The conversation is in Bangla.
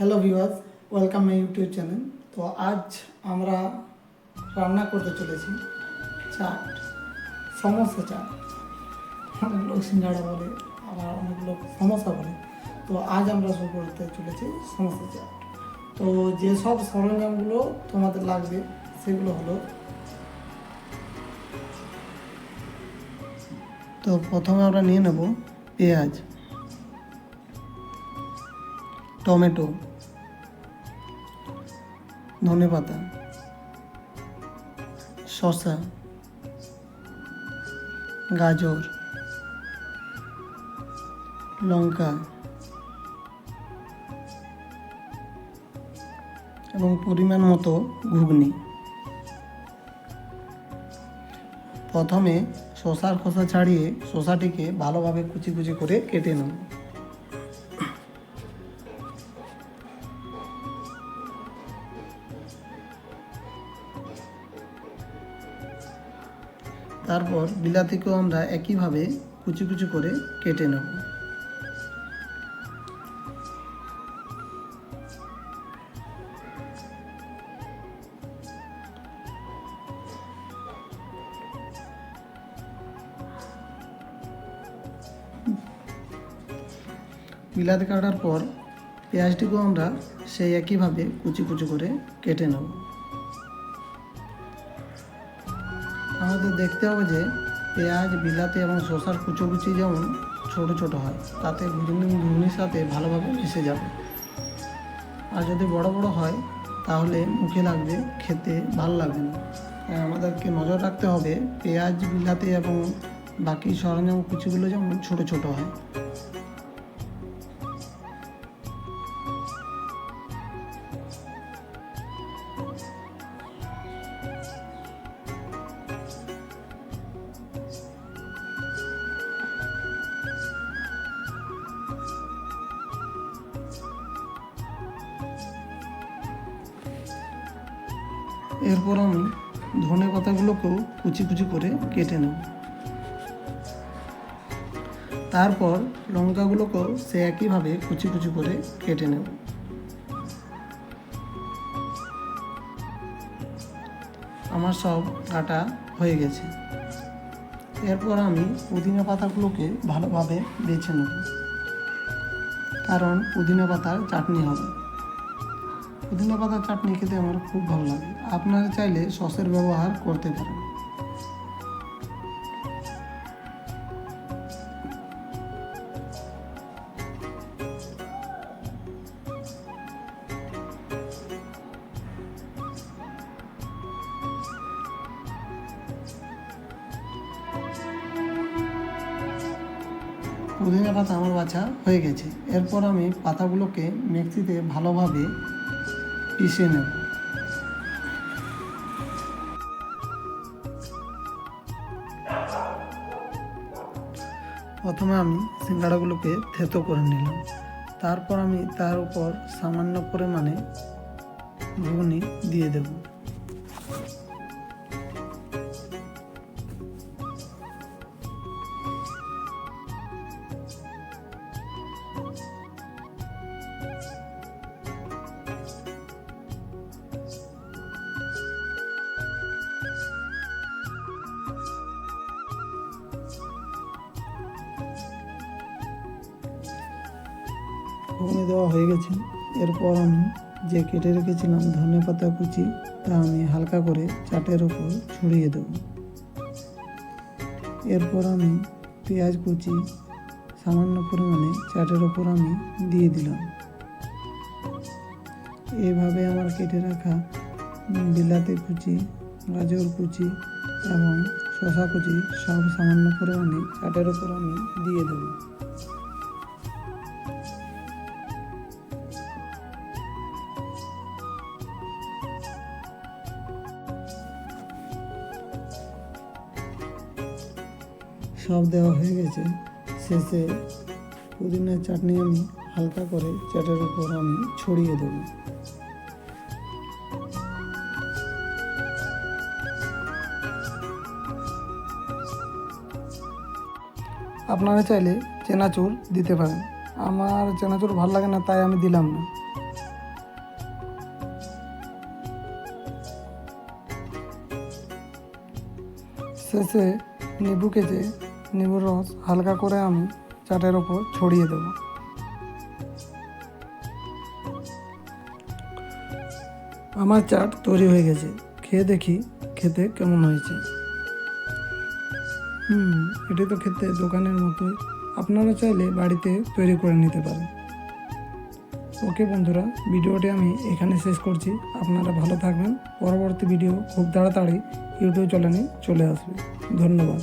Hello viewers, welcome my YouTube channel. তো আজ আমরা রান্না করতে চলেছি চাট, সমোসা চাট। অনেক লোক সিঙ্গাড়া বলে, আবার অনেক লোক সমোসা বলে। তো আজ আমরা শুরু করতে চলেছি সমোসা চাট। তো যেসব সরঞ্জামগুলো তোমাদের লাগবে সেগুলো হলো, তো প্রথমে আমরা নিয়ে নেব পেঁয়াজ, টমেটো, ধনেপাতা, শসা, গাজর, লঙ্কা এবং পরিমাণ মতো ঘুগনি। প্রথমে শসার খোসা ছাড়িয়ে শসাটিকে ভালোভাবে কুচি কুচি করে কেটে নেব। তারপর বিলাতিকেও আমরা একইভাবে কুচি কুচি করে কেটে নেব। বিলাতি কাটার পর পেঁয়াজটিকেও আমরা সেই একইভাবে কুচি কুচি করে কেটে নেব। আমাদের দেখতে হবে যে পেঁয়াজ, বিলাতি এবং শসার কুচো কুচি যেমন ছোট ছোট হয়, তাতে ঘুগনির সাথে ভালোভাবে মিশে যাবে। আর যদি বড় বড় হয় তাহলে মুখে লাগবে, খেতে ভালো লাগবে না। আমাদেরকে নজর রাখতে হবে পেঁয়াজ, বিলাতি এবং বাকি সরঞ্জাম কুচিগুলো যেমন ছোট ছোট হয়। এরপর আমি ধনে পাতাগুলোকেও কুচি কুচি করে কেটে নেব। তারপর লঙ্কাগুলোকেও সে একইভাবে কুচি কুচি করে কেটে নেব। আমার সব কাটা হয়ে গেছে। এরপর আমি পুদিনা পাতাগুলোকে ভালোভাবে বেছে নেব, কারণ পুদিনা পাতার চাটনি হবে। পুদিনা পাতার চাটনি খেতে আমার খুব ভালো লাগে। আপনারা চাইলে সসের ব্যবহার করতে পারেন। পুদিনা পাতা আমার বাছা হয়ে গেছে। এরপর আমি পাতাগুলোকে মিক্সিতে ভালোভাবে পিষে নেব। প্রথমে আমি সিঙ্গাড়াগুলোকে থেতো করে নিলাম। তারপর আমি তার উপর সামান্য পরিমাণে ঘুগনি দিয়ে দেব। ঘুগনি দেওয়া হয়ে গেছে। এরপর আমি যে কেটে রেখেছিলাম ধনেপাতা কুচি, তা আমি হালকা করে চাটের উপর ছড়িয়ে দেব। এরপর আমি পেঁয়াজ কুচি সামান্য পরিমাণে চাটের উপর আমি দিয়ে দিলাম। এইভাবে আমার কেটে রাখা বিলাতি কুচি, গাজর কুচি এবং শসা কুচি সব সামান্য পরিমাণে চাটের উপর আমি দিয়ে দেব। সব দেওয়া হয়ে গেছে। শেষে পুদিনার চাটনি আমি হালকা করে চাটের উপর আমি ছড়িয়ে দেব। আপনারা চাইলে চেনাচুর দিতে পারেন। আমার চেনাচুর ভালো লাগে না, তাই আমি দিলাম না। শেষে লেবু কেটে লেবুর রস হালকা করে আমি চাটের ওপর ছড়িয়ে দেব। আমার চাট তৈরি হয়ে গেছে, খেয়ে দেখি খেতে কেমন হয়েছে। এটি তো খেতে দোকানের মতোই, আপনারা চাইলে বাড়িতে তৈরি করে নিতে পারেন। ওকে বন্ধুরা, ভিডিওটি আমি এখানে শেষ করছি। আপনারা ভালো থাকবেন। পরবর্তী ভিডিও খুব তাড়াতাড়ি ইউটিউব চ্যানেলে চলে আসবে। ধন্যবাদ।